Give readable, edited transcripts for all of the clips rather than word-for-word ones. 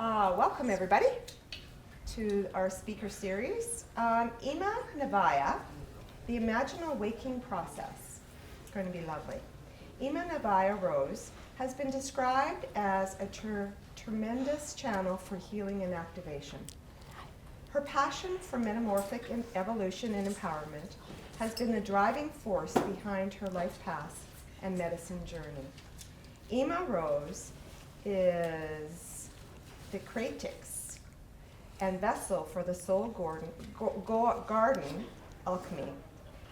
Welcome everybody to our speaker series. ImaNaviah, the Imaginal Awakening Process. It's going to be lovely. ImaNaviah Rose has been described as a tremendous channel for healing and activation. Her passion for metamorphic evolution and empowerment has been the driving force behind her life path and medicine journey. Ima Rose is the creatrix and vessel for the soul garden alchemy,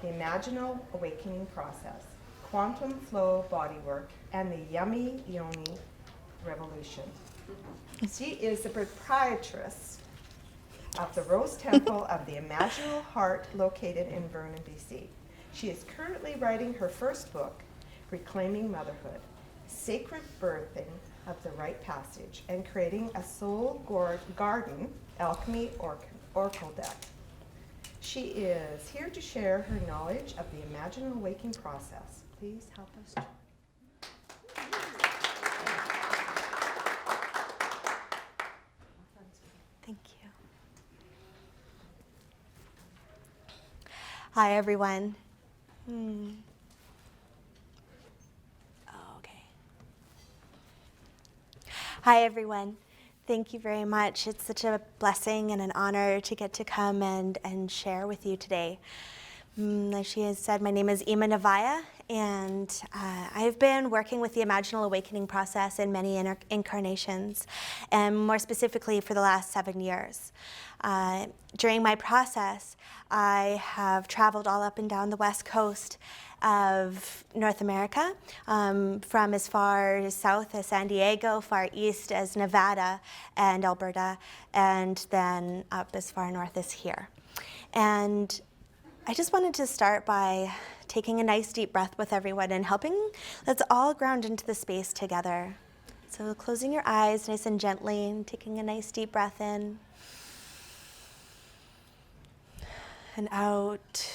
the Imaginal Awakening Process, quantum flow bodywork, and the yummy yoni revolution. She is the proprietress of the Rose Temple of the Imaginal Heart located in Vernon, BC. She is currently writing her first book, Reclaiming Motherhood, Sacred Birthing of the Rite Passage, and creating a soul garden alchemy oracle deck. She is here to share her knowledge of the Imaginal Awakening Process. Please help us. Thank you. Hi, everyone. Okay. Hi, everyone. Thank you very much. It's such a blessing and an honor to get to come and share with you today. As she has said, my name is ImaNaviah, and I've been working with the Imaginal Awakening Process in many incarnations, and more specifically for the last 7 years. During my process, I have traveled all up and down the west coast of North America, from as far south as San Diego, far east as Nevada and Alberta, and then up as far north as here. And I just wanted to start by taking a nice deep breath with everyone and helping, let's all ground into the space together. So closing your eyes nice and gently and taking a nice deep breath in and out.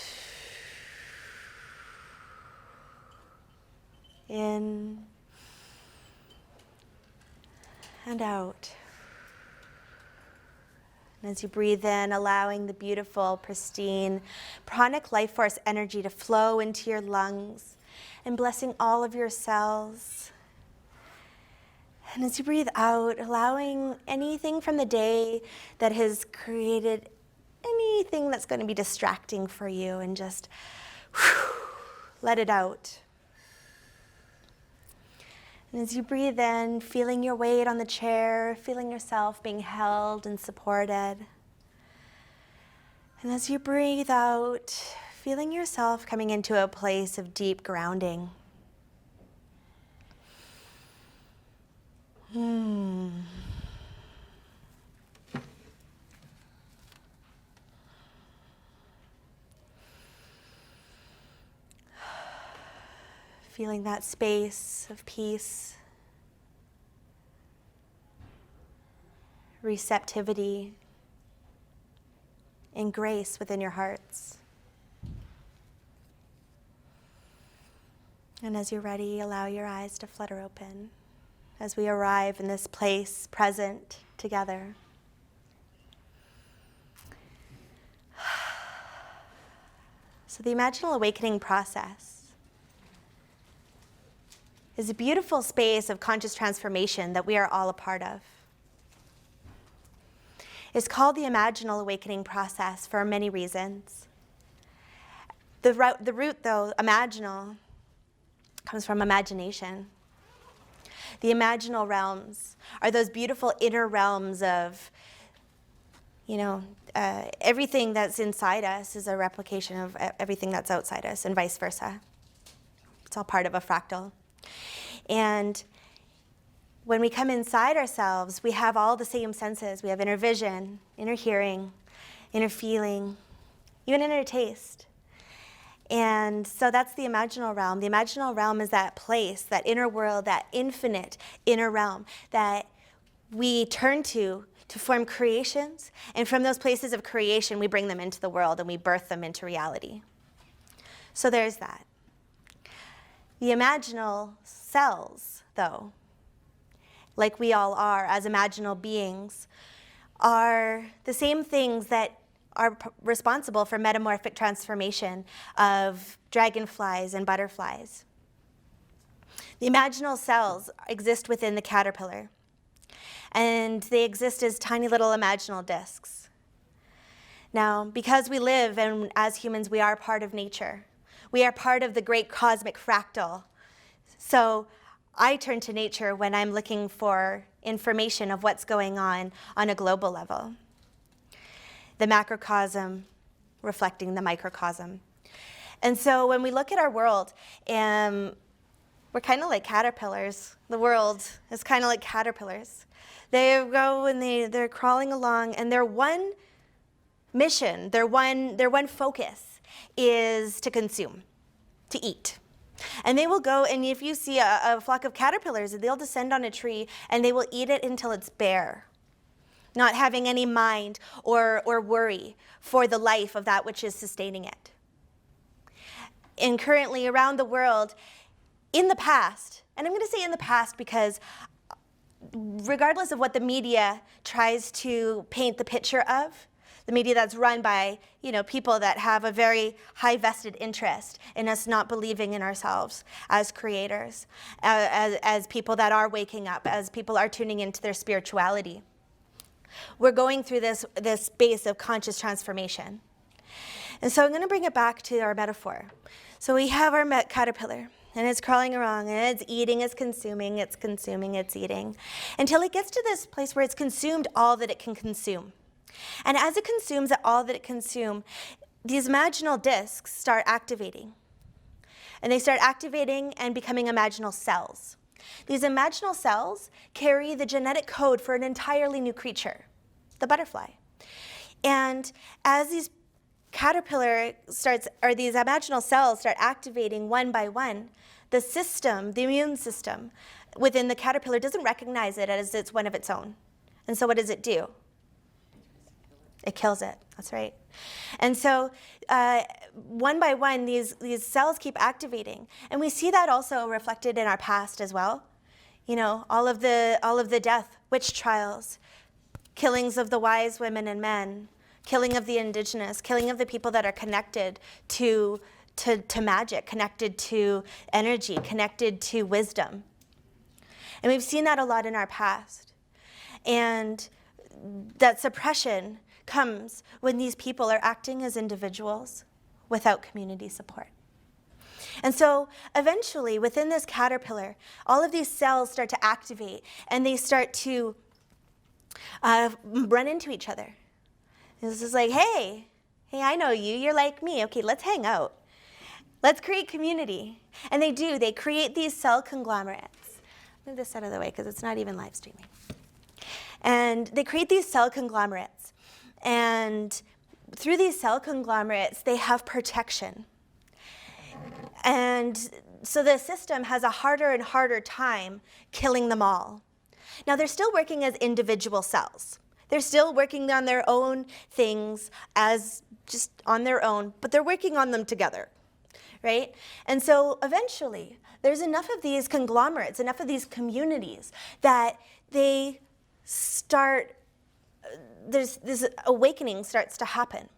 In and out. And as you breathe in, allowing the beautiful, pristine, pranic life force energy to flow into your lungs and blessing all of your cells. And as you breathe out, allowing anything from the day that has created anything that's going to be distracting for you, and just let it out. And as you breathe in, feeling your weight on the chair, feeling yourself being held and supported. And as you breathe out, feeling yourself coming into a place of deep grounding. Feeling that space of peace, receptivity, and grace within your hearts. And as you're ready, allow your eyes to flutter open as we arrive in this place present together. So the Imaginal Awakening Process is a beautiful space of conscious transformation that we are all a part of. It's called the Imaginal Awakening Process for many reasons. The root, though, imaginal, comes from imagination. The imaginal realms are those beautiful inner realms of, everything that's inside us is a replication of everything that's outside us, and vice versa. It's all part of a fractal. And when we come inside ourselves, we have all the same senses. We have inner vision, inner hearing, inner feeling, even inner taste. And so that's the imaginal realm. The imaginal realm is that place, that inner world, that infinite inner realm that we turn to form creations. And from those places of creation, we bring them into the world and we birth them into reality. So there's that. The imaginal cells, though, like we all are as imaginal beings, are the same things that are responsible for metamorphic transformation of dragonflies and butterflies. The imaginal cells exist within the caterpillar, and they exist as tiny little imaginal discs. Now, because we live, and as humans, we are part of nature. We are part of the great cosmic fractal. So I turn to nature when I'm looking for information of what's going on a global level. The macrocosm reflecting the microcosm. And so when we look at our world, we're kind of like caterpillars. The world is kind of like caterpillars. They go and they're crawling along, and their one mission, their one focus is to consume, to eat. And they will go, and if you see a flock of caterpillars, they'll descend on a tree and they will eat it until it's bare, not having any mind or worry for the life of that which is sustaining it. And currently around the world, in the past, and I'm going to say in the past because regardless of what the media tries to paint the picture of, the media that's run by, people that have a very high vested interest in us not believing in ourselves as creators, as people that are waking up, as people are tuning into their spirituality. We're going through this space of conscious transformation. And so I'm going to bring it back to our metaphor. So we have our caterpillar, and it's crawling around, and it's eating, it's consuming, it's eating, until it gets to this place where it's consumed all that it can consume. And as it consumes all that it consumes, these imaginal discs start activating. And they start activating and becoming imaginal cells. These imaginal cells carry the genetic code for an entirely new creature, the butterfly. And as these these imaginal cells start activating one by one, the immune system within the caterpillar doesn't recognize it as it's one of its own. And so what does it do? It kills it. That's right. And so one by one, these cells keep activating. And we see that also reflected in our past as well. All of the death, witch trials, killings of the wise women and men, killing of the indigenous, killing of the people that are connected to magic, connected to energy, connected to wisdom. And we've seen that a lot in our past. And that suppression comes when these people are acting as individuals without community support. And so eventually, within this caterpillar, all of these cells start to activate, and they start to run into each other. This is like, hey, I know you, you're like me. Okay, let's hang out. Let's create community. And they do. They create these cell conglomerates. Move this out of the way because it's not even live streaming. And they create these cell conglomerates. And through these cell conglomerates, they have protection. And so the system has a harder and harder time killing them all. Now, they're still working as individual cells. They're still working on their own things as just on their own, but they're working on them together, right? And so eventually, there's enough of these conglomerates, enough of these communities that they start, there's this awakening starts to happen.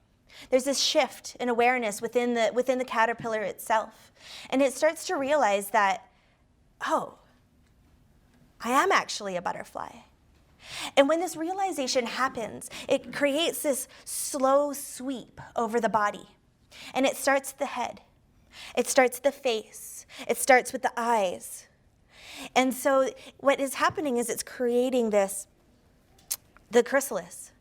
There's this shift in awareness within the caterpillar itself. And it starts to realize that, oh, I am actually a butterfly. And when this realization happens, it creates this slow sweep over the body. And it starts at the head. It starts at the face. It starts with the eyes. And so what is happening is it's creating the chrysalis.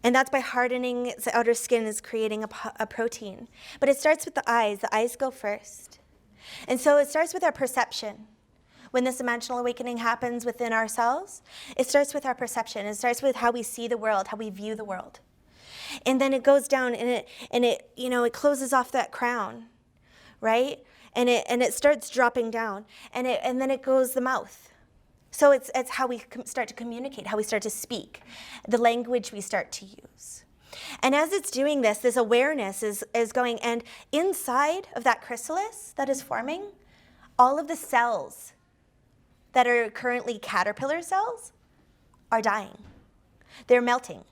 And that's by hardening its outer skin is creating a protein. But it starts with the eyes. The eyes go first. And so it starts with our perception. When this imaginal awakening happens within ourselves, it starts with our perception. It starts with how we see the world, how we view the world. And then it goes down and it closes off that crown, right? And it starts dropping down. And then it goes the mouth. So it's how we start to communicate, how we start to speak, the language we start to use. And as it's doing this awareness is going, and inside of that chrysalis that is forming, all of the cells that are currently caterpillar cells are dying. They're melting.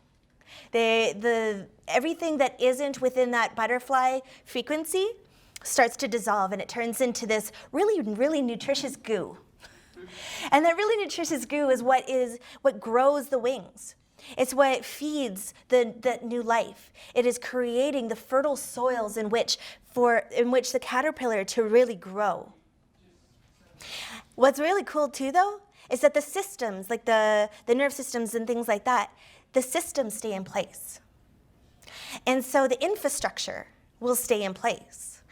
Everything that isn't within that butterfly frequency starts to dissolve, and it turns into this really, really nutritious goo. And that really nutritious goo is what grows the wings. It's what feeds the new life. It is creating the fertile soils in which the caterpillar to really grow. What's really cool too, though, is that the systems, like the nerve systems and things like that, the systems stay in place. And so the infrastructure will stay in place.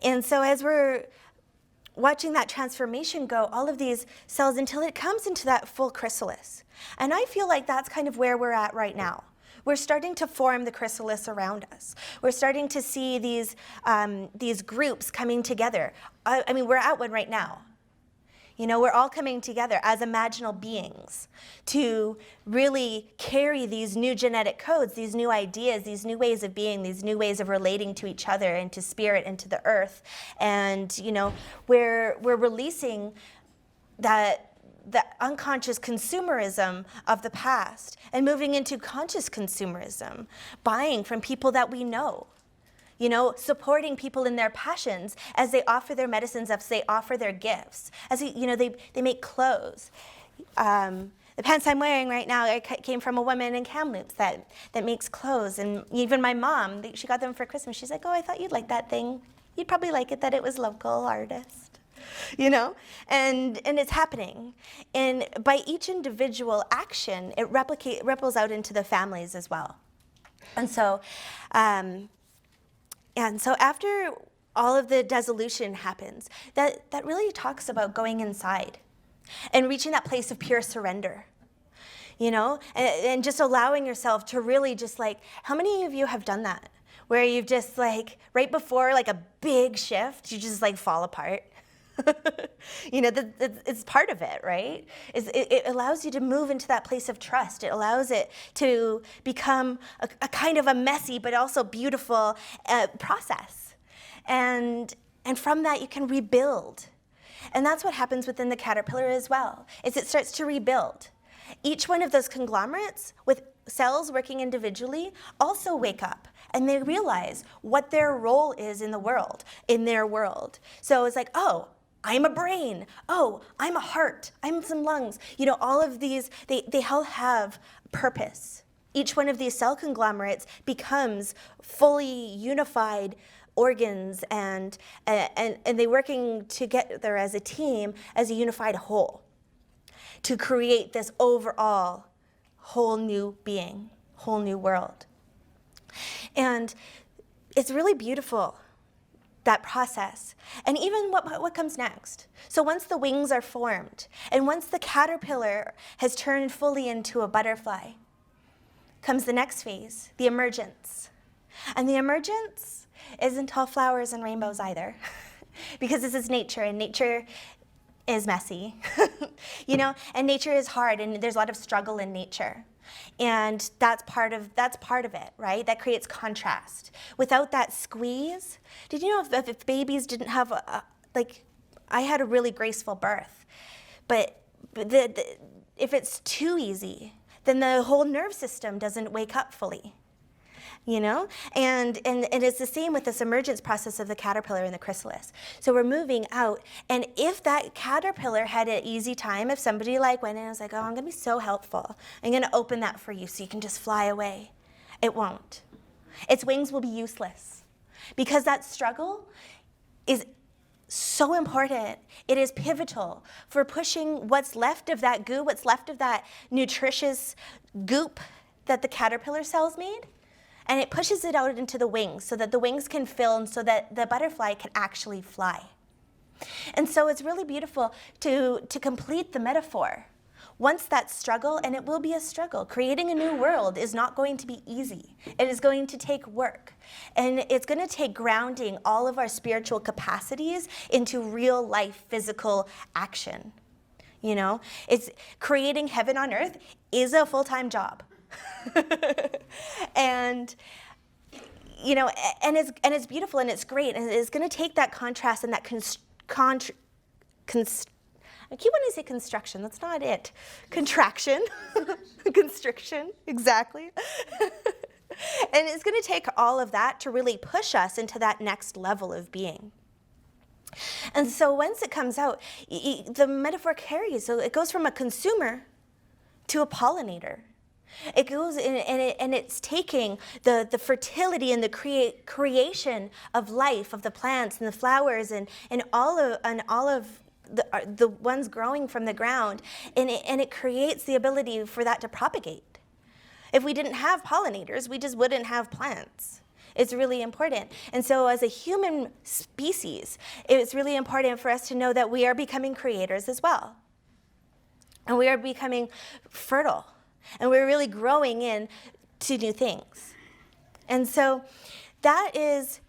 And so as we're watching that transformation go, all of these cells, until it comes into that full chrysalis. And I feel like that's kind of where we're at right now. We're starting to form the chrysalis around us. We're starting to see these groups coming together. I mean, we're at one right now. You know, we're all coming together as imaginal beings to really carry these new genetic codes, these new ideas, these new ways of being, these new ways of relating to each other and to spirit and to the earth. And, you know, we're releasing the unconscious consumerism of the past and moving into conscious consumerism, buying from people that we know. You know, supporting people in their passions as they offer their medicines, as they offer their gifts, as they make clothes. The pants I'm wearing right now came from a woman in Kamloops that makes clothes, and even my mom, she got them for Christmas. She's like, "Oh, I thought you'd like that thing. You'd probably like it that it was local artist." You know, and it's happening, and by each individual action, it ripples out into the families as well, and so. And so after all of the dissolution happens, that really talks about going inside and reaching that place of pure surrender, you know, and just allowing yourself to really just like, how many of you have done that? Where you've just like, right before like a big shift, you just like fall apart. You know, it's part of it, right? It allows you to move into that place of trust. It allows it to become a kind of a messy but also beautiful process. And from that, you can rebuild. And that's what happens within the caterpillar as well, is it starts to rebuild. Each one of those conglomerates with cells working individually also wake up and they realize what their role is in the world, in their world. So it's like, oh, I'm a brain. Oh, I'm a heart. I'm some lungs. You know, all of these, they all have purpose. Each one of these cell conglomerates becomes fully unified organs and they working together as a team, as a unified whole to create this overall whole new being, whole new world. And it's really beautiful, that process, and even what comes next. So once the wings are formed, and once the caterpillar has turned fully into a butterfly, comes the next phase, the emergence. And the emergence isn't all flowers and rainbows either, because this is nature, and nature is messy, you know, and nature is hard, and there's a lot of struggle in nature. And that's part of it, right? That creates contrast. Without that squeeze, did you know if babies didn't have I had a really graceful birth, but if it's too easy, then the whole nerve system doesn't wake up fully. You know, and it's the same with this emergence process of the caterpillar and the chrysalis. So we're moving out, and if that caterpillar had an easy time, if somebody like went in and was like, oh, I'm gonna be so helpful, I'm gonna open that for you so you can just fly away, it won't. Its wings will be useless because that struggle is so important. It is pivotal for pushing what's left of that goo, what's left of that nutritious goop that the caterpillar cells made. And it pushes it out into the wings so that the wings can fill and so that the butterfly can actually fly. And so it's really beautiful to complete the metaphor. Once that struggle, and it will be a struggle, creating a new world is not going to be easy. It is going to take work. And it's going to take grounding all of our spiritual capacities into real life physical action. You know, it's creating heaven on earth is a full-time job. And you know, and it's beautiful and it's great, and it's going to take that contrast and that I keep wanting to say construction. That's not it. Contraction. Constriction. Exactly. And it's going to take all of that to really push us into that next level of being. And so once it comes out, the metaphor carries. So it goes from a consumer to a pollinator. It goes in, and it's taking the fertility and the creation of life, of the plants and the flowers and all of the ones growing from the ground, and it creates the ability for that to propagate. If we didn't have pollinators, we just wouldn't have plants. It's really important. And so as a human species, it's really important for us to know that we are becoming creators as well. And we are becoming fertile. And we're really growing into new things. And so that is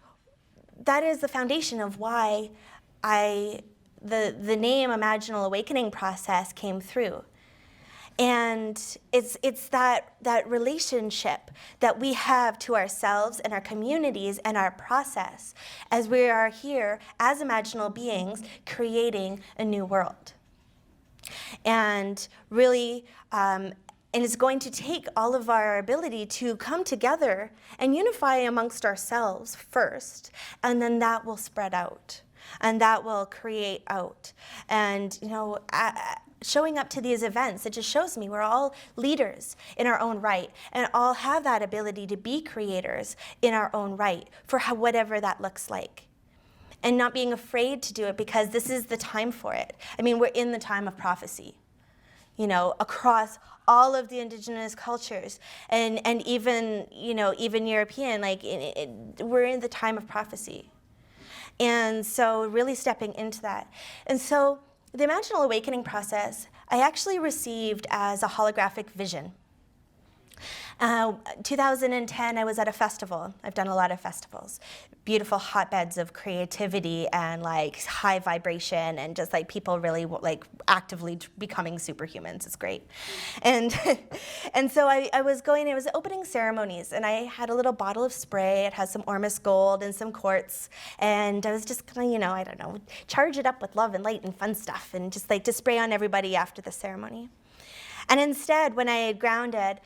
the foundation of why the name Imaginal Awakening Process came through. And it's that relationship that we have to ourselves and our communities and our process as we are here as imaginal beings creating a new world. And really, and it's going to take all of our ability to come together and unify amongst ourselves first, and then that will spread out, and that will create out. And, showing up to these events, it just shows me we're all leaders in our own right, and all have that ability to be creators in our own right for whatever that looks like. And not being afraid to do it, because this is the time for it. I mean, we're in the time of prophecy, across all of the indigenous cultures, and even European, we're in the time of prophecy. And so really stepping into that. And so the Imaginal Awakening Process, I actually received as a holographic vision. 2010, I was at a festival. I've done a lot of festivals. Beautiful hotbeds of creativity and high vibration, and just people really actively becoming superhumans. It's great. And so I was going, it was opening ceremonies, and I had a little bottle of spray. It has some Ormus gold and some quartz. And I was just gonna, charge it up with love and light and fun stuff, and just to spray on everybody after the ceremony. And instead, when I had grounded,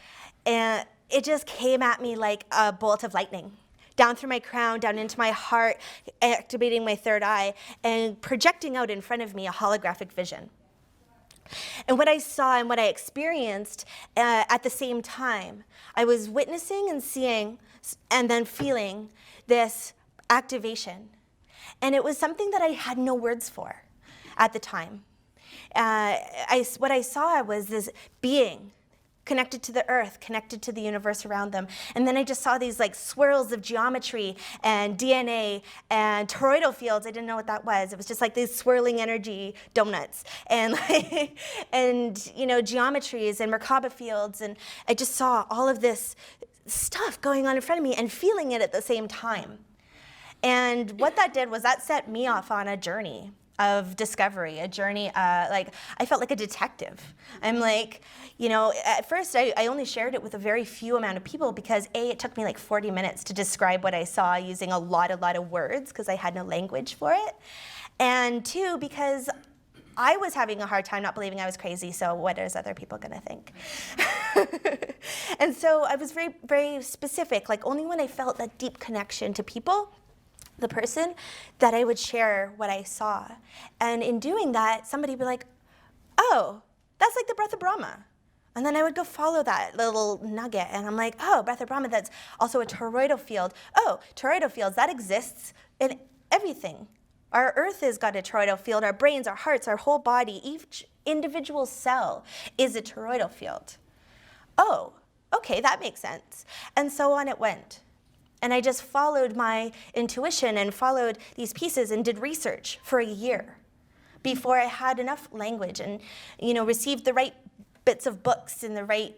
it just came at me like a bolt of lightning, down through my crown, down into my heart, activating my third eye, and projecting out in front of me a holographic vision. And what I saw and what I experienced at the same time, I was witnessing and seeing and then feeling this activation. And it was something that I had no words for at the time. What I saw was this being connected to the earth, connected to the universe around them. And then I just saw these swirls of geometry and DNA and toroidal fields. I didn't know what that was. It was just these swirling energy donuts and geometries and Merkaba fields. And I just saw all of this stuff going on in front of me and feeling it at the same time. And what that did was that set me off on a journey of discovery, a journey, I felt like a detective. I'm at first I only shared it with a very few amount of people because it took me 40 minutes to describe what I saw using a lot of words because I had no language for it. And two, because I was having a hard time not believing I was crazy, so what is other people gonna think? And so I was very, very specific, only when I felt that deep connection to people, the person, that I would share what I saw. And in doing that, somebody would be like, oh, that's the breath of Brahma. And then I would go follow that little nugget, and I'm like, oh, breath of Brahma, that's also a toroidal field. Oh, toroidal fields, that exists in everything. Our earth has got a toroidal field, our brains, our hearts, our whole body, each individual cell is a toroidal field. Oh, okay, that makes sense. And so on it went. And I just followed my intuition and followed these pieces and did research for a year before I had enough language and, received the right bits of books and the right,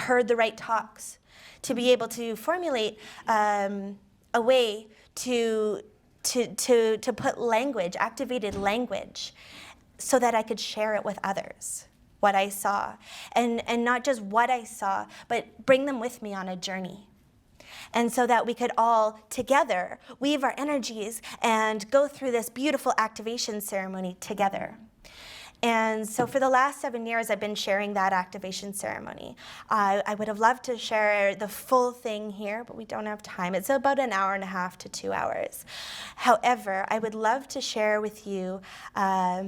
heard the right talks to be able to formulate a way to put language, activated language, so that I could share it with others, what I saw. And not just what I saw, but bring them with me on a journey. And so that we could all together weave our energies and go through this beautiful activation ceremony together. And so for the last 7 years, I've been sharing that activation ceremony. I would have loved to share the full thing here, but we don't have time. It's about an hour and a half to 2 hours. However, I would love to share with you a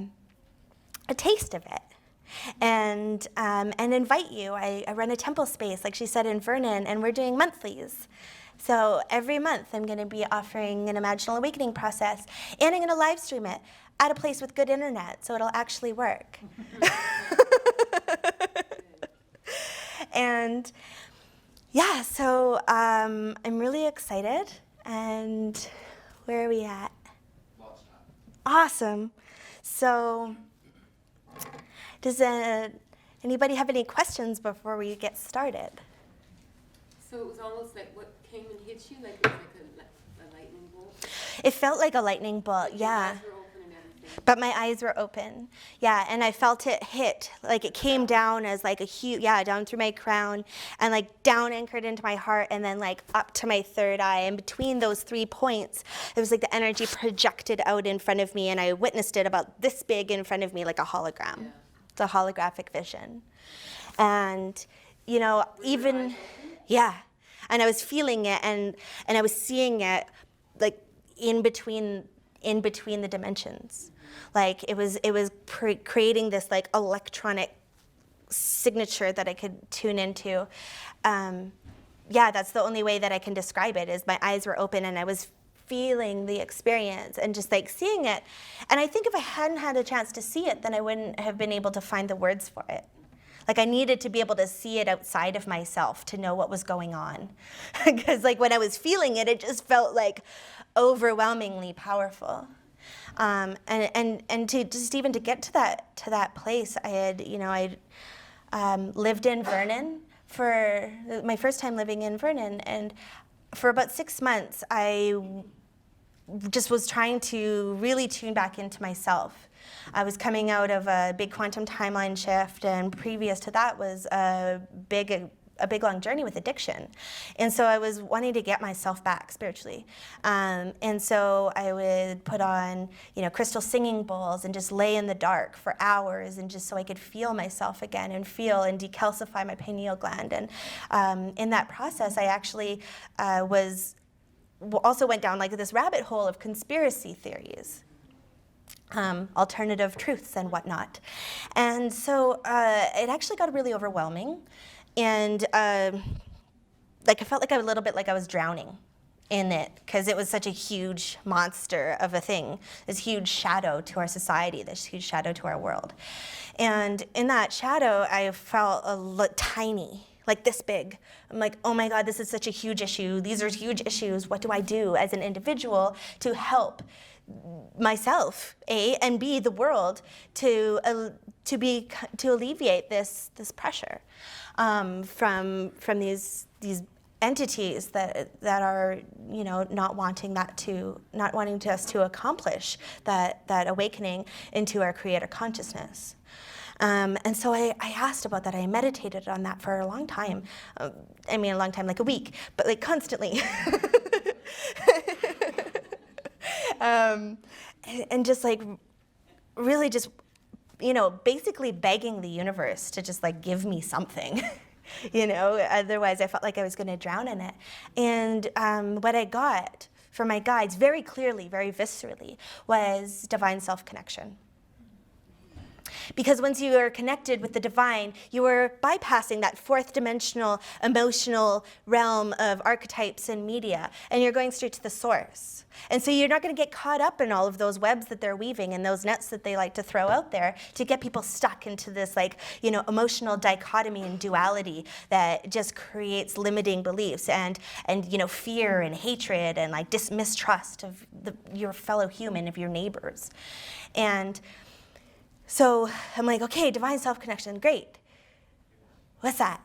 taste of it. And invite you. I run a temple space, like she said, in Vernon, and we're doing monthlies. So every month I'm going to be offering an Imaginal Awakening Process, and I'm going to live stream it at a place with good internet, so it'll actually work. And yeah, so I'm really excited. And where are we at? Lots of time. Awesome. So does anybody have any questions before we get started? So it was almost like what came and hit you, like it was like a lightning bolt? It felt like a lightning bolt, yeah. Your eyes were open and everything. But my eyes were open, yeah, and I felt it hit, like it came down as like a huge, yeah, down through my crown, and like down anchored into my heart, and then like up to my third eye, and between those 3 points, it was like the energy projected out in front of me, and I witnessed it about this big in front of me, like a hologram. Yeah. It's a holographic vision. And, you know, even, yeah, and I was feeling it, and I was seeing it like in between the dimensions. Like it was creating this like electronic signature that I could tune into. Yeah, that's the only way that I can describe it, is my eyes were open and I was feeling the experience and just like seeing it. And I think if I hadn't had a chance to see it, then I wouldn't have been able to find the words for it. Like I needed to be able to see it outside of myself to know what was going on. Because like when I was feeling it, it just felt like overwhelmingly powerful. And to just even to get to that place, I had, you know, I lived in Vernon for my first time living in Vernon, and for about 6 months, I just was trying to really tune back into myself. I was coming out of a big quantum timeline shift, and previous to that was a big long journey with addiction. And so I was wanting to get myself back spiritually. And so I would put on, you know, crystal singing bowls and just lay in the dark for hours, and just so I could feel myself again and feel and decalcify my pineal gland. And in that process, I actually also went down like this rabbit hole of conspiracy theories. Alternative truths and whatnot. And so it actually got really overwhelming. And like I felt like a little bit like I was drowning in it, because it was such a huge monster of a thing, this huge shadow to our society, this huge shadow to our world. And in that shadow, I felt tiny, like this big. I'm like, oh my God, this is such a huge issue. These are huge issues. What do I do as an individual to help myself, A, and B, the world, to alleviate this pressure from these entities that are, you know, not wanting us to accomplish that awakening into our creator consciousness. And so I asked about that. I meditated on that for a long time. I mean, a long time, like a week, but like constantly. And just like really just, you know, basically begging the universe to just like give me something, you know, otherwise I felt like I was going to drown in it. And what I got from my guides very clearly, very viscerally, was divine self-connection. Because once you are connected with the divine, you are bypassing that fourth dimensional emotional realm of archetypes and media, and you're going straight to the source. And so you're not going to get caught up in all of those webs that they're weaving and those nets that they like to throw out there to get people stuck into this, like, you know, emotional dichotomy and duality that just creates limiting beliefs and you know, fear and hatred and like mistrust of your fellow human, of your neighbors. And so I'm like, okay, divine self-connection, great. What's that?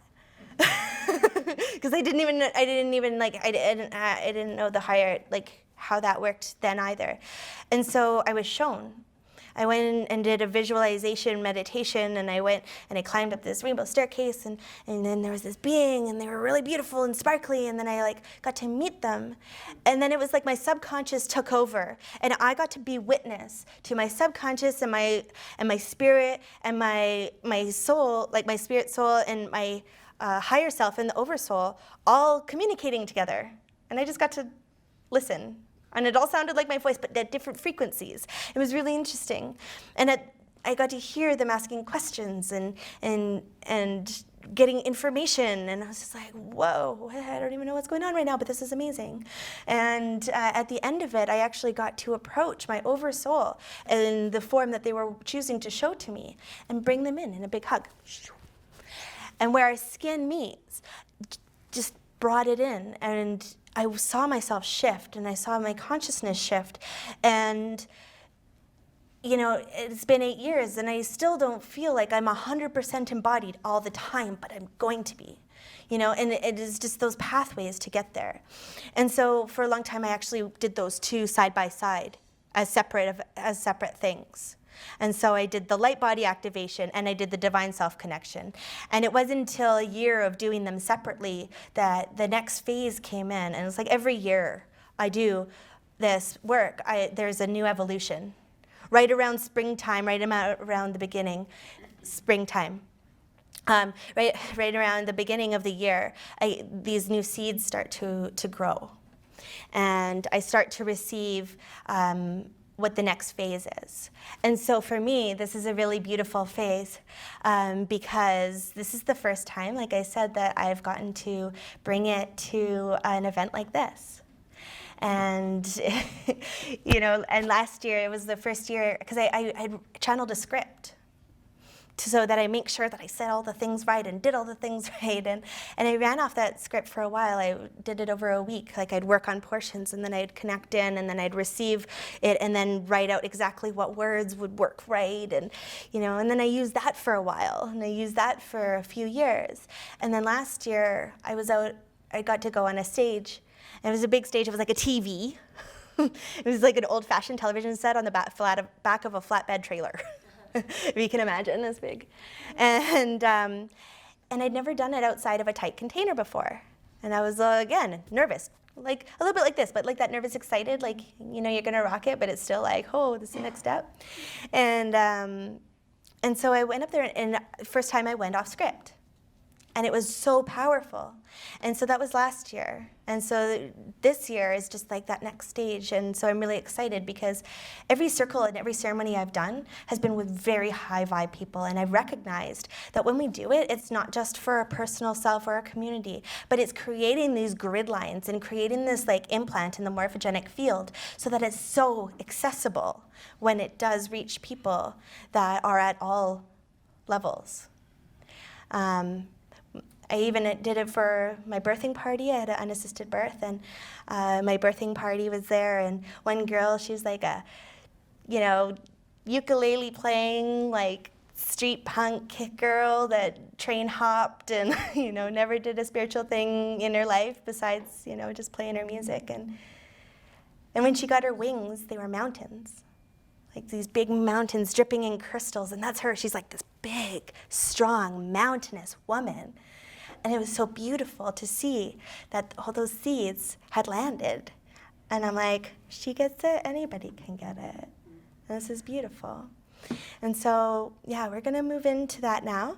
Because I didn't know the higher, like how that worked then either. And so I was shown. I went and did a visualization meditation, and I went and I climbed up this rainbow staircase, and then there was this being, and they were really beautiful and sparkly, and then I like got to meet them. And then it was like my subconscious took over, and I got to be witness to my subconscious and my spirit and my soul, like my spirit soul and my higher self and the oversoul all communicating together. And I just got to listen. And it all sounded like my voice, but at different frequencies. It was really interesting. And I got to hear them asking questions and getting information. And I was just like, whoa, I don't even know what's going on right now, but this is amazing. And at the end of it, I actually got to approach my oversoul in the form that they were choosing to show to me and bring them in a big hug. And where our skin meets, just brought it in. And I saw myself shift, and I saw my consciousness shift. And, you know, it's been 8 years, and I still don't feel like I'm 100% embodied all the time, but I'm going to be. You know, and it is just those pathways to get there. And so for a long time, I actually did those two side by side as separate things. And so I did the light body activation, and I did the divine self connection. And it wasn't until a year of doing them separately that the next phase came in. And it's like every year I do this work, there's a new evolution. Right around springtime, right around the beginning, springtime. Right around the beginning of the year, these new seeds start to grow. And I start to receive what the next phase is. And so for me, this is a really beautiful phase because this is the first time, like I said, that I've gotten to bring it to an event like this. And, you know, and last year, it was the first year, because I channeled a script so that I make sure that I said all the things right and did all the things right. And I ran off that script for a while. I did it over a week. Like I'd work on portions, and then I'd connect in, and then I'd receive it, and then write out exactly what words would work right. And, you know, and then I used that for a while, and I used that for a few years. And then last year, I got to go on a stage, and it was a big stage. It was like a TV. It was like an old-fashioned television set on the back of a flatbed trailer. If you can imagine, it's big. And I'd never done it outside of a tight container before. And I was, again, nervous. Like, a little bit like this, but like that nervous, excited, like, you know, you're gonna rock it, but it's still like, oh, this is the next step. And so I went up there, and the first time I went off script. And it was so powerful. And so that was last year. And so this year is just like that next stage. And so I'm really excited because every circle and every ceremony I've done has been with very high vibe people. And I've recognized that when we do it, it's not just for a personal self or a community, but it's creating these grid lines and creating this like implant in the morphogenic field so that it's so accessible when it does reach people that are at all levels. I even did it for my birthing party. I had an unassisted birth, and my birthing party was there. And one girl, she was like a, you know, ukulele playing, like street punk kick girl that train hopped and, you know, never did a spiritual thing in her life besides, you know, just playing her music. And when she got her wings, they were mountains. Like these big mountains dripping in crystals, and that's her. She's like this big, strong, mountainous woman. And it was so beautiful to see that all those seeds had landed. And I'm like, she gets it, anybody can get it. And this is beautiful. And so, yeah, we're gonna move into that now.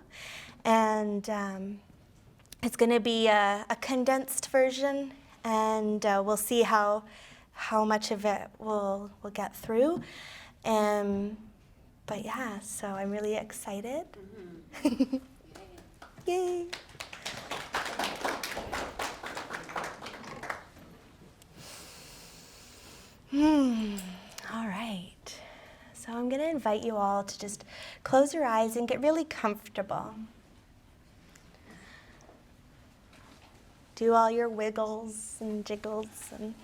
And it's gonna be a condensed version, and we'll see how much of it we'll get through. But yeah, so I'm really excited. Mm-hmm. Yay. All right. So I'm going to invite you all to just close your eyes and get really comfortable. Do all your wiggles and jiggles and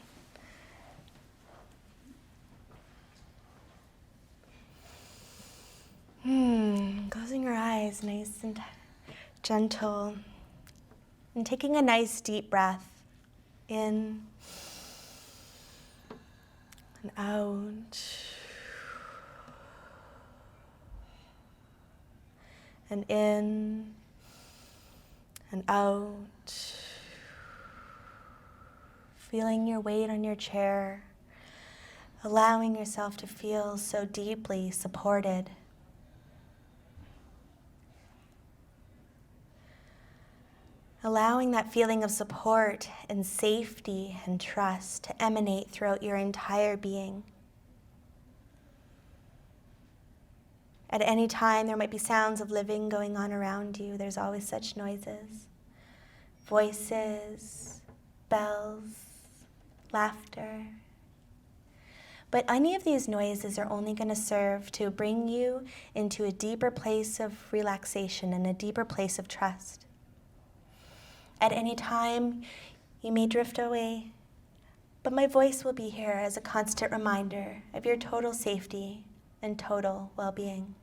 closing your eyes, nice and gentle, and taking a nice deep breath in and out. and in and out. Feeling your weight on your chair, allowing yourself to feel so deeply supported. Allowing that feeling of support and safety and trust to emanate throughout your entire being. At any time, there might be sounds of living going on around you. There's always such noises, voices, bells, laughter. But any of these noises are only going to serve to bring you into a deeper place of relaxation and a deeper place of trust. At any time, you may drift away, but my voice will be here as a constant reminder of your total safety and total well-being.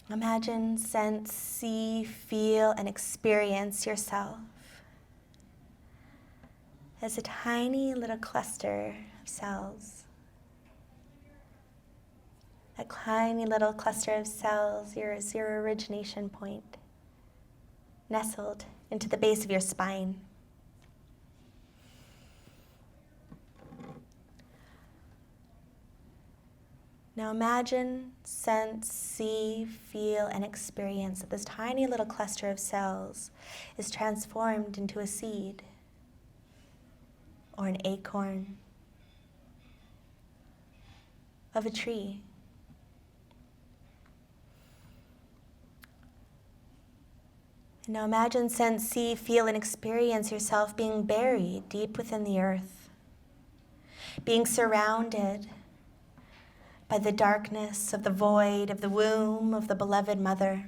Imagine, sense, see, feel, and experience yourself as a tiny little cluster of cells. That tiny little cluster of cells is your origination point, nestled into the base of your spine. Now imagine, sense, see, feel, and experience that this tiny little cluster of cells is transformed into a seed or an acorn of a tree. And now imagine, sense, see, feel, and experience yourself being buried deep within the earth, being surrounded by the darkness of the void of the womb of the beloved mother.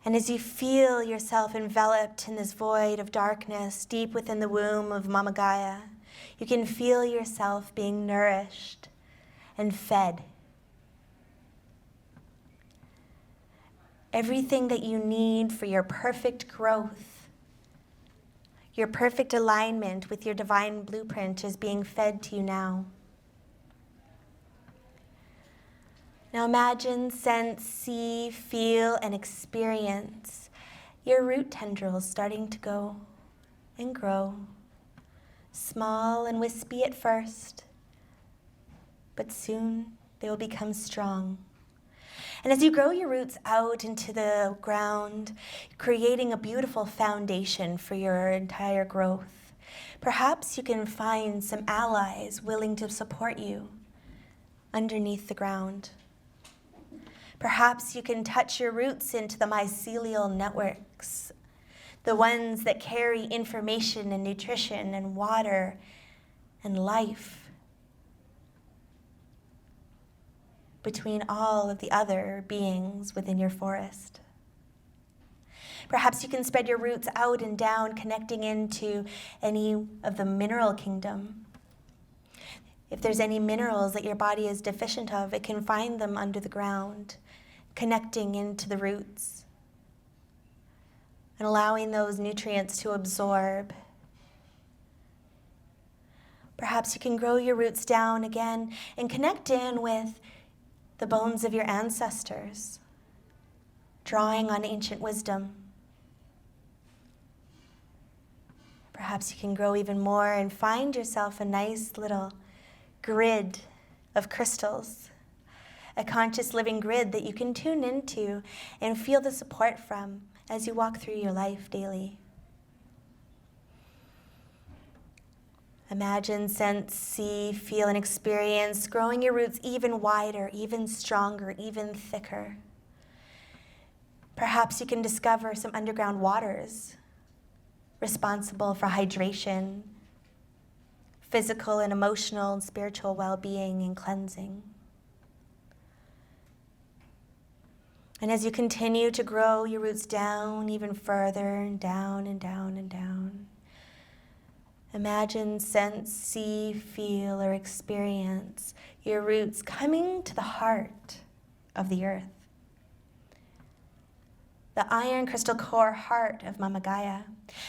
And as you feel yourself enveloped in this void of darkness deep within the womb of Mama Gaia, you can feel yourself being nourished and fed. Everything that you need for your perfect growth, your perfect alignment with your divine blueprint is being fed to you now. Now imagine, sense, see, feel, and experience your root tendrils starting to go and grow, small and wispy at first, but soon they will become strong. And as you grow your roots out into the ground, creating a beautiful foundation for your entire growth, perhaps you can find some allies willing to support you underneath the ground. Perhaps you can touch your roots into the mycelial networks, the ones that carry information and nutrition and water and life between all of the other beings within your forest. Perhaps you can spread your roots out and down, connecting into any of the mineral kingdom. If there's any minerals that your body is deficient of, it can find them under the ground, connecting into the roots and allowing those nutrients to absorb. Perhaps you can grow your roots down again and connect in with the bones of your ancestors, drawing on ancient wisdom. Perhaps you can grow even more and find yourself a nice little grid of crystals, a conscious living grid that you can tune into and feel the support from as you walk through your life daily. Imagine, sense, see, feel, and experience growing your roots even wider, even stronger, even thicker. Perhaps you can discover some underground waters responsible for hydration, physical and emotional and spiritual well-being and cleansing. And as you continue to grow your roots down even further and down and down and down, imagine, sense, see, feel, or experience your roots coming to the heart of the earth. The iron crystal core heart of Mama Gaia.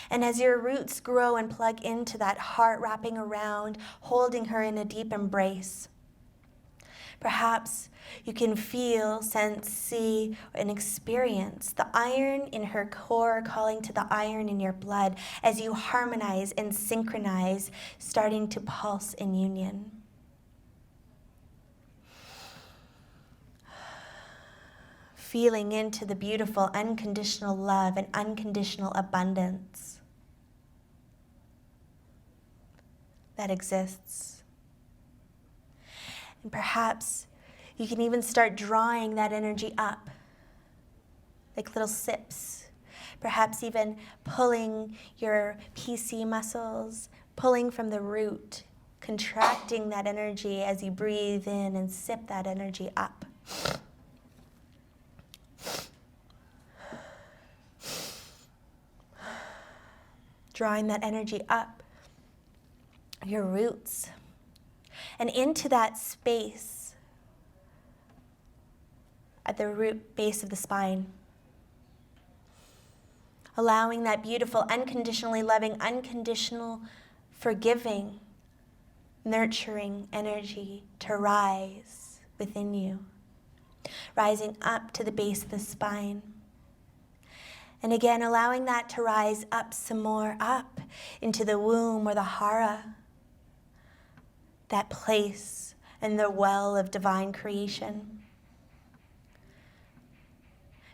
And as your roots grow and plug into that heart, wrapping around, holding her in a deep embrace, Perhaps you can feel, sense, see, and experience the iron in her core calling to the iron in your blood as you harmonize and synchronize, starting to pulse in union. Feeling into the beautiful unconditional love and unconditional abundance that exists. And perhaps you can even start drawing that energy up, like little sips. Perhaps even pulling your PC muscles, pulling from the root, contracting that energy as you breathe in and sip that energy up. Drawing that energy up your roots and into that space at the root base of the spine. Allowing that beautiful, unconditionally loving, unconditional, forgiving, nurturing energy to rise within you. Rising up to the base of the spine. And again, allowing that to rise up some more, up into the womb or the hara, that place and the well of divine creation.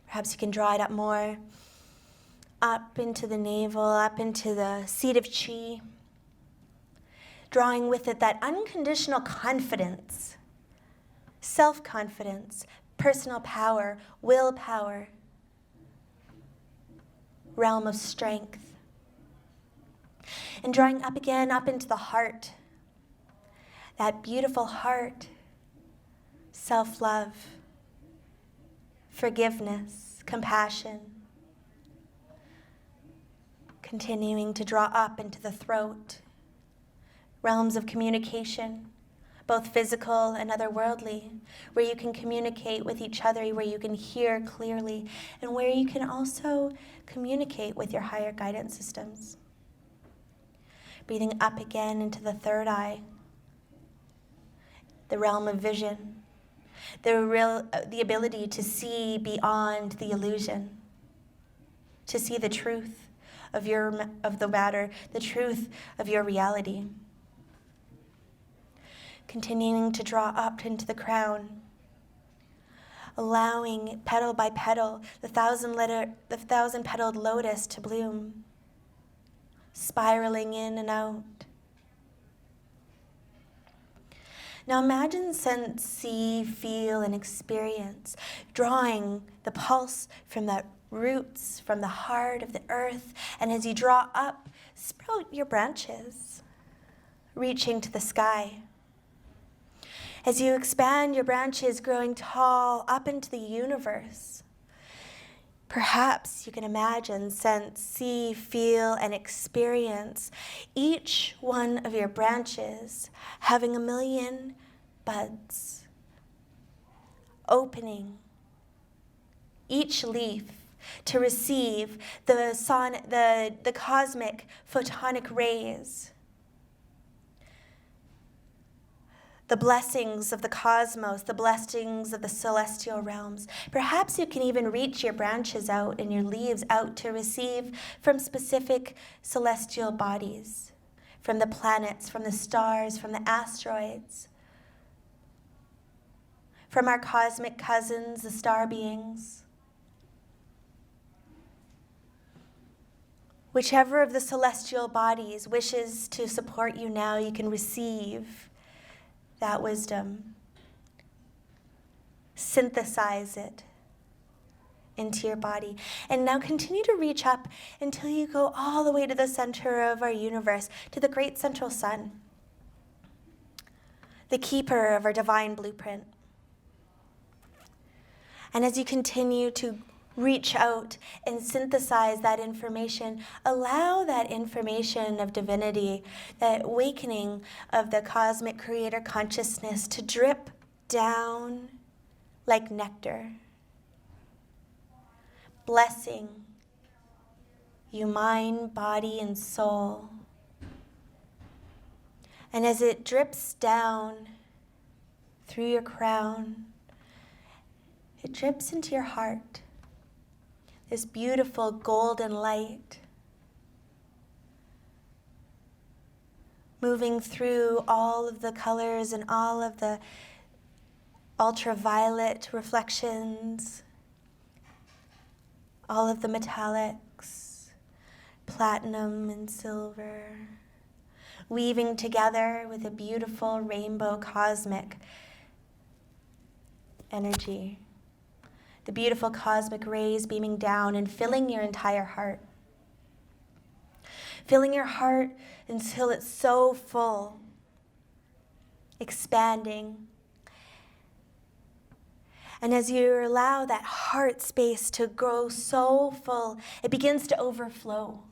Perhaps you can draw it up more, up into the navel, up into the seat of chi, drawing with it that unconditional confidence, self-confidence, personal power, willpower, realm of strength. And drawing up again, up into the heart, that beautiful heart, self-love, forgiveness, compassion. Continuing to draw up into the throat, realms of communication, both physical and otherworldly, where you can communicate with each other, where you can hear clearly, and where you can also communicate with your higher guidance systems. Breathing up again into the third eye, the realm of vision, the ability to see beyond the illusion, to see the truth of the matter, the truth of your reality. Continuing to draw up into the crown, allowing petal by petal the thousand-petaled lotus to bloom, spiraling in and out. Now imagine, sense, see, feel, and experience, drawing the pulse from the roots, from the heart of the earth, and as you draw up, sprout your branches, reaching to the sky. As you expand your branches, growing tall up into the universe, perhaps you can imagine, sense, see, feel, and experience each one of your branches having 1,000,000 buds, opening each leaf to receive the cosmic photonic rays, the blessings of the cosmos, the blessings of the celestial realms. Perhaps you can even reach your branches out and your leaves out to receive from specific celestial bodies, from the planets, from the stars, from the asteroids, from our cosmic cousins, the star beings. Whichever of the celestial bodies wishes to support you now, you can receive that wisdom. Synthesize it into your body. And now continue to reach up until you go all the way to the center of our universe, to the great central sun, the keeper of our divine blueprint. And as you continue to reach out and synthesize that information, allow that information of divinity, that awakening of the cosmic creator consciousness to drip down like nectar, blessing you mind, body, and soul. And as it drips down through your crown. It drips into your heart. This beautiful golden light moving through all of the colors and all of the ultraviolet reflections, all of the metallics, platinum and silver, weaving together with a beautiful rainbow cosmic energy. The beautiful cosmic rays beaming down and filling your entire heart. Filling your heart until it's so full, expanding. And as you allow that heart space to grow so full, it begins to overflow.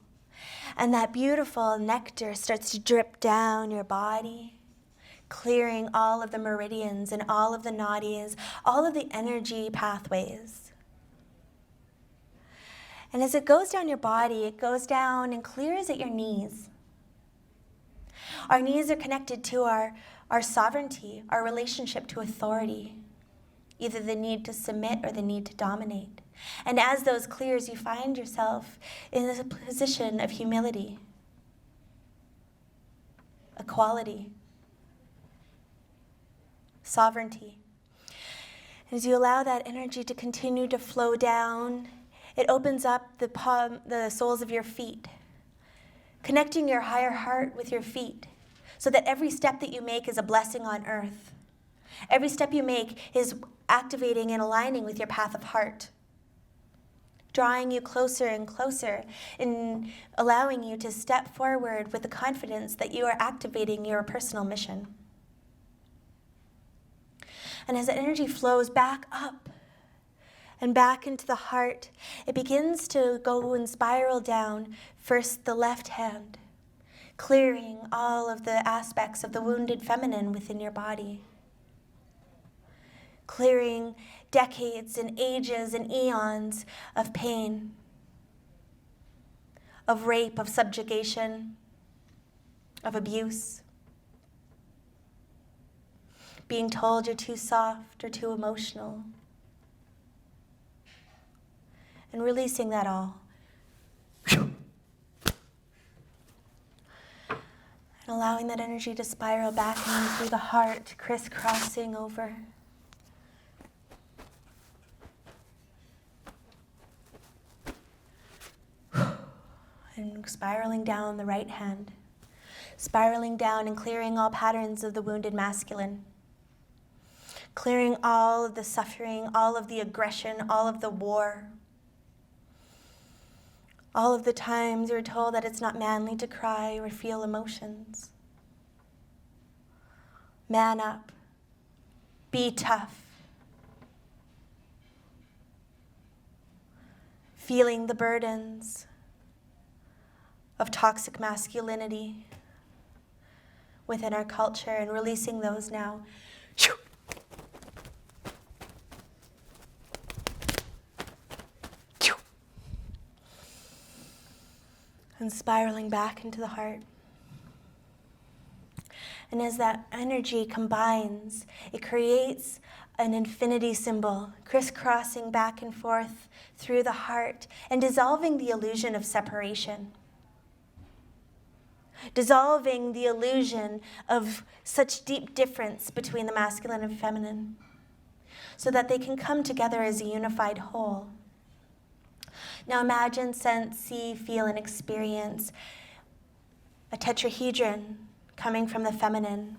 And that beautiful nectar starts to drip down your body, clearing all of the meridians and all of the nadis, all of the energy pathways. And as it goes down your body, it goes down and clears at your knees. Our knees are connected to our sovereignty, our relationship to authority, either the need to submit or the need to dominate. And as those clears, you find yourself in a position of humility, equality, sovereignty. As you allow that energy to continue to flow down, it opens up the soles of your feet, connecting your higher heart with your feet, so that every step that you make is a blessing on earth. Every step you make is activating and aligning with your path of heart, drawing you closer and closer, and allowing you to step forward with the confidence that you are activating your personal mission. And as the energy flows back up and back into the heart, it begins to go and spiral down, first the left hand, clearing all of the aspects of the wounded feminine within your body, clearing decades and ages and eons of pain, of rape, of subjugation, of abuse, being told you're too soft or too emotional, and releasing that all. And allowing that energy to spiral back in through the heart, crisscrossing over. And spiraling down the right hand, spiraling down and clearing all patterns of the wounded masculine, clearing all of the suffering, all of the aggression, all of the war, all of the times you're told that it's not manly to cry or feel emotions. Man up, be tough, feeling the burdens of toxic masculinity within our culture and releasing those now. And spiraling back into the heart. And as that energy combines, it creates an infinity symbol, crisscrossing back and forth through the heart and dissolving the illusion of separation. Dissolving the illusion of such deep difference between the masculine and feminine, so that they can come together as a unified whole. Now imagine, sense, see, feel, and experience a tetrahedron coming from the feminine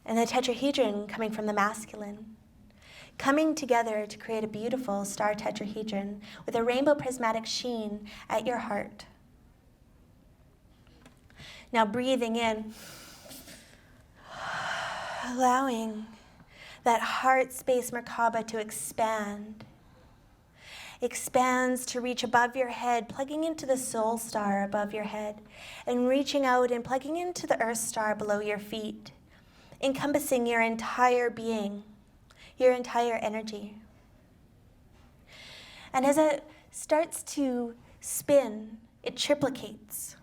and the tetrahedron coming from the masculine, coming together to create a beautiful star tetrahedron with a rainbow prismatic sheen at your heart. Now breathing in, allowing that heart space Merkaba to expand. Expands to reach above your head, plugging into the soul star above your head, and reaching out and plugging into the earth star below your feet, encompassing your entire being, your entire energy. And as it starts to spin, it triplicates,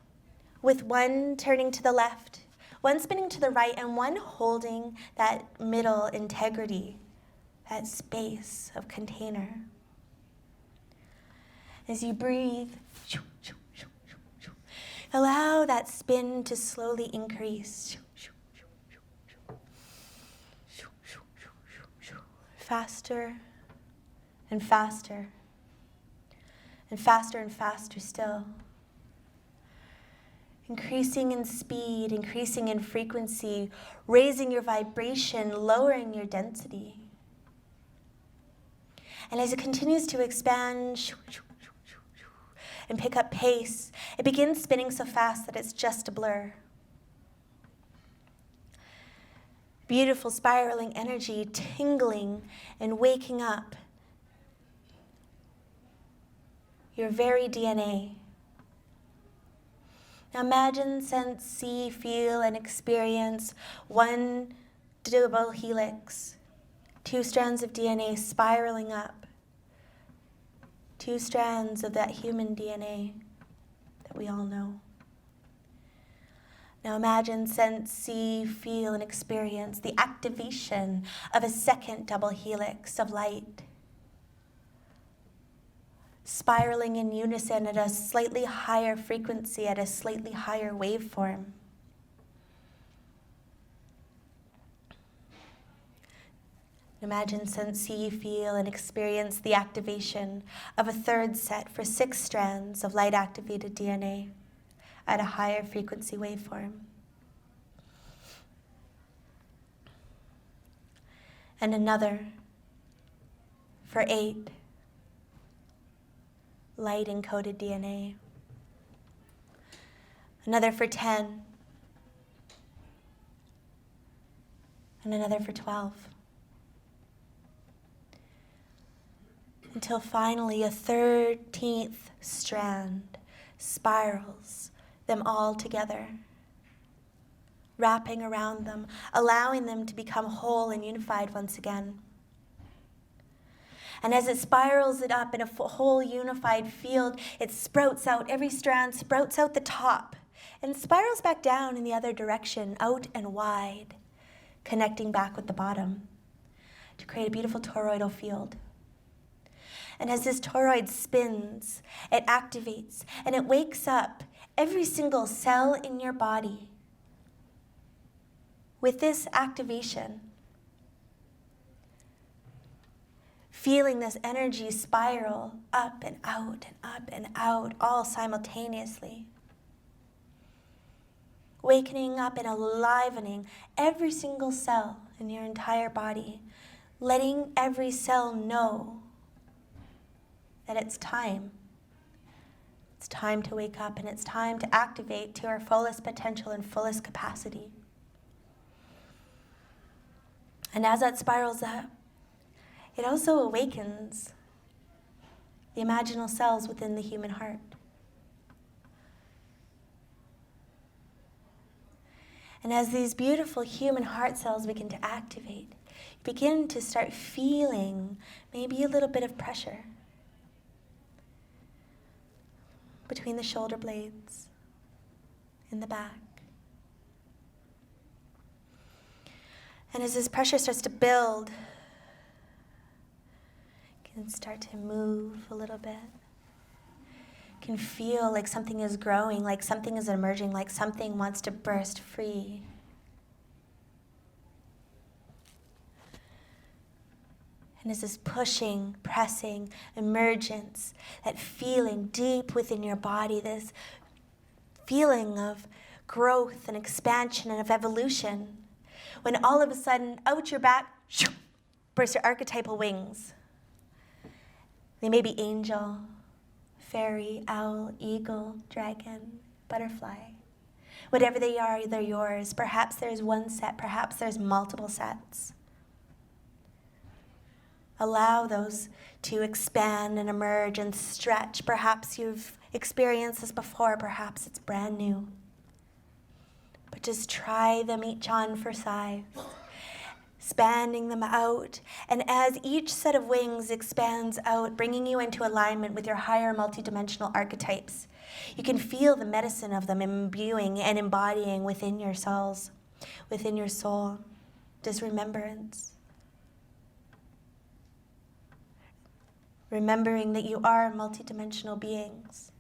with one turning to the left, one spinning to the right and one holding that middle integrity, that space of container. As you breathe, allow that spin to slowly increase. Faster and faster, and faster and faster still. Increasing in speed, increasing in frequency, raising your vibration, lowering your density. And as it continues to expand and pick up pace, it begins spinning so fast that it's just a blur. Beautiful spiraling energy, tingling and waking up your very DNA. Now imagine, sense, see, feel, and experience one double helix, 2 strands of DNA spiraling up, 2 strands of that human DNA that we all know. Now imagine, sense, see, feel, and experience the activation of a second double helix of light, spiraling in unison at a slightly higher frequency, at a slightly higher waveform. Imagine, sense, see, feel, and experience the activation of a third set for 6 strands of light-activated DNA at a higher frequency waveform. And another for 8 light-encoded DNA. Another for 10. And another for 12. Until finally a 13th strand spirals them all together, wrapping around them, allowing them to become whole and unified once again. And as it spirals it up in a whole unified field, it sprouts out, every strand sprouts out the top, and spirals back down in the other direction, out and wide, connecting back with the bottom to create a beautiful toroidal field. And as this toroid spins, it activates and it wakes up every single cell in your body. With this activation, feeling this energy spiral up and out, all simultaneously. Wakening up and enlivening every single cell in your entire body, letting every cell know that it's time. It's time to wake up and it's time to activate to our fullest potential and fullest capacity. And as that spirals up, it also awakens the imaginal cells within the human heart. And as these beautiful human heart cells begin to activate, you begin to start feeling maybe a little bit of pressure between the shoulder blades, in the back. And as this pressure starts to build, you can start to move a little bit. You can feel like something is growing, like something is emerging, like something wants to burst free. And as this pushing, pressing, emergence, that feeling deep within your body, this feeling of growth and expansion and of evolution, when all of a sudden, out your back, burst your archetypal wings. They may be angel, fairy, owl, eagle, dragon, butterfly. Whatever they are, they're yours. Perhaps there's one set, perhaps there's multiple sets. Allow those to expand and emerge and stretch. Perhaps you've experienced this before, perhaps it's brand new. But just try them each on for size, expanding them out. And as each set of wings expands out, bringing you into alignment with your higher multidimensional archetypes, you can feel the medicine of them imbuing and embodying within your cells. within your soul, just remembrance. Remembering that you are multidimensional beings,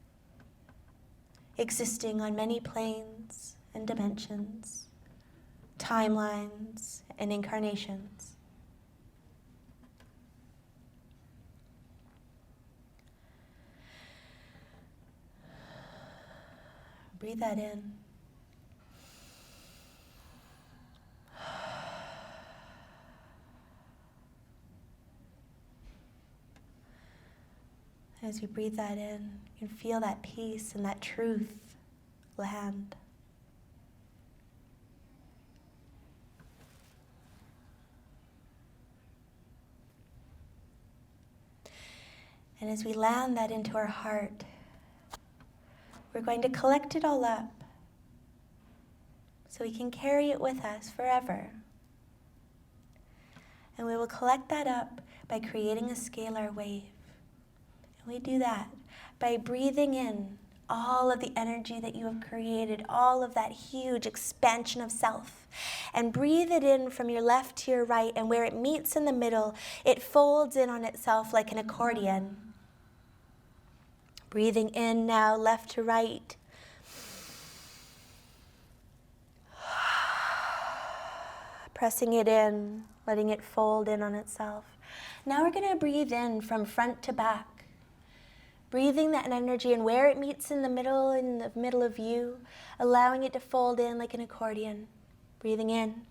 existing on many planes and dimensions, timelines and incarnations. Breathe that in. As you breathe that in, you can feel that peace and that truth land. And as we land that into our heart, we're going to collect it all up so we can carry it with us forever. And we will collect that up by creating a scalar wave. And we do that by breathing in all of the energy that you have created, all of that huge expansion of self. And breathe it in from your left to your right, and where it meets in the middle, it folds in on itself like an accordion. Breathing in now, left to right. Pressing it in, letting it fold in on itself. Now we're going to breathe in from front to back. Breathing that energy, and where it meets in the middle of you, allowing it to fold in like an accordion. Breathing in.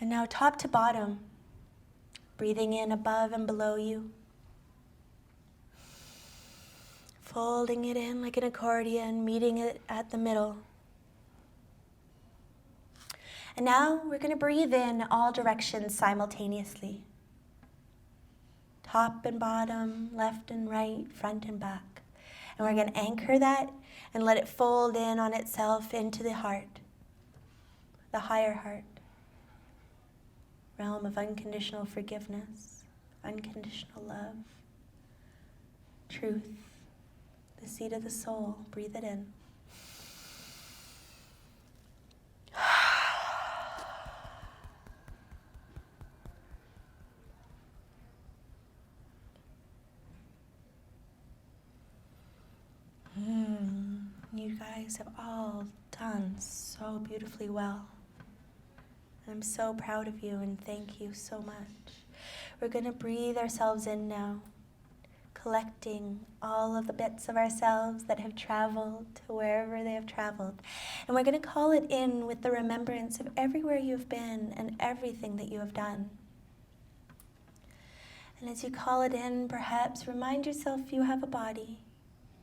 And now top to bottom, breathing in above and below you. Folding it in like an accordion, meeting it at the middle. And now we're going to breathe in all directions simultaneously. Top and bottom, left and right, front and back. And we're going to anchor that and let it fold in on itself into the heart, the higher heart. Realm of unconditional forgiveness, unconditional love, truth, the seat of the soul. Breathe it in. You guys have all done so beautifully well. I'm so proud of you, and thank you so much. We're going to breathe ourselves in now, collecting all of the bits of ourselves that have traveled to wherever they have traveled. And we're going to call it in with the remembrance of everywhere you've been and everything that you have done. And as you call it in, perhaps remind yourself you have a body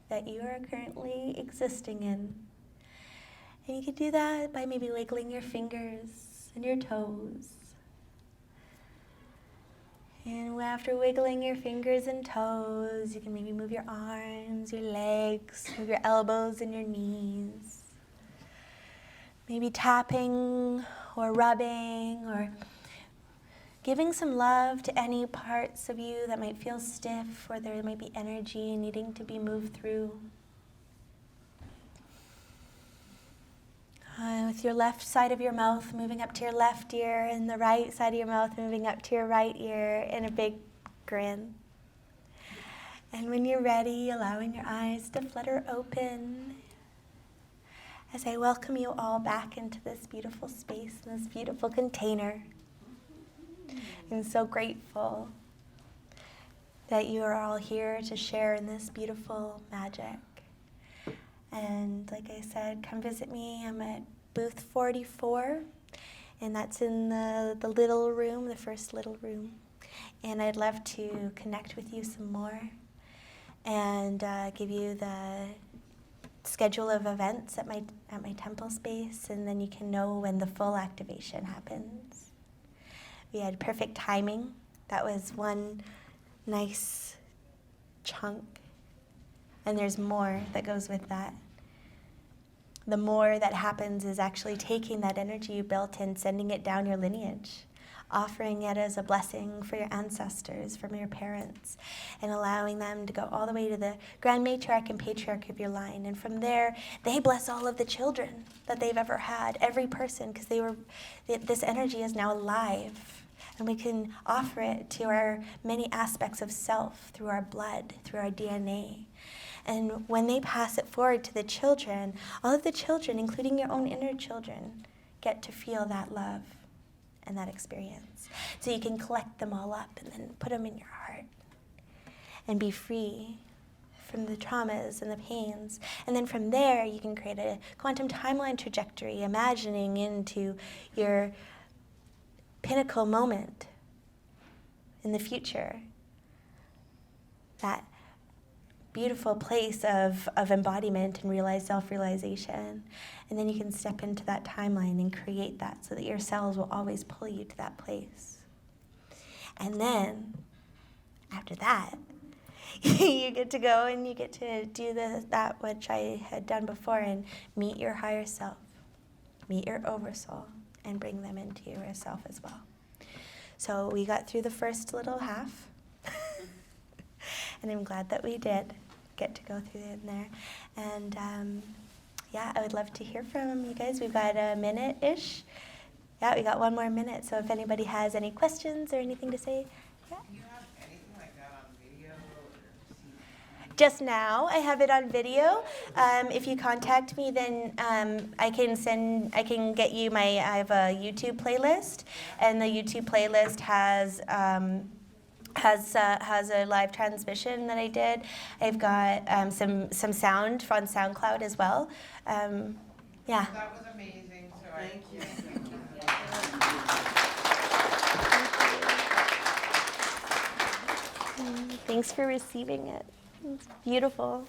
that you are currently existing in. And you can do that by maybe wiggling your fingers and your toes. And after wiggling your fingers and toes, you can maybe move your arms, your legs, move your elbows and your knees. Maybe tapping or rubbing or giving some love to any parts of you that might feel stiff, or there might be energy needing to be moved through. With your left side of your mouth moving up to your left ear, and the right side of your mouth moving up to your right ear in a big grin. And when you're ready, allowing your eyes to flutter open as I welcome you all back into this beautiful space, and this beautiful container. I'm so grateful that you are all here to share in this beautiful magic. And like I said, come visit me. I'm at booth 44, and that's in the little room, the first little room. And I'd love to connect with you some more and give you the schedule of events at my temple space, and then you can know when the full activation happens. We had perfect timing. That was one nice chunk. And there's more that goes with that. The more that happens is actually taking that energy you built and sending it down your lineage. offering it as a blessing for your ancestors, from your parents, and allowing them to go all the way to the grand matriarch and patriarch of your line. And from there, they bless all of the children that they've ever had, every person, because this energy is now alive. And we can offer it to our many aspects of self, through our blood, through our DNA. And when they pass it forward to the children, all of the children, including your own inner children, get to feel that love and that experience. So you can collect them all up and then put them in your heart and be free from the traumas and the pains. And then from there, you can create a quantum timeline trajectory, imagining into your pinnacle moment in the future, that beautiful place of embodiment and realized self-realization. And then you can step into that timeline and create that so that your cells will always pull you to that place. And then, after that, you get to go and you get to do that which I had done before and meet your higher self, meet your oversoul, and bring them into yourself as well. So we got through the first little half. And I'm glad that we did get to go through in there. And yeah, I would love to hear from you guys. We've got a minute-ish. Yeah, we got one more minute. So if anybody has any questions or anything to say, yeah. Do you have anything like that on video or Just now, I have it on video. If you contact me, then I can get you I have a YouTube playlist, and the YouTube playlist has a live transmission that I did. I've got some sound on SoundCloud as well. Yeah. That was amazing. So Thank you. Thanks for receiving it. It's beautiful.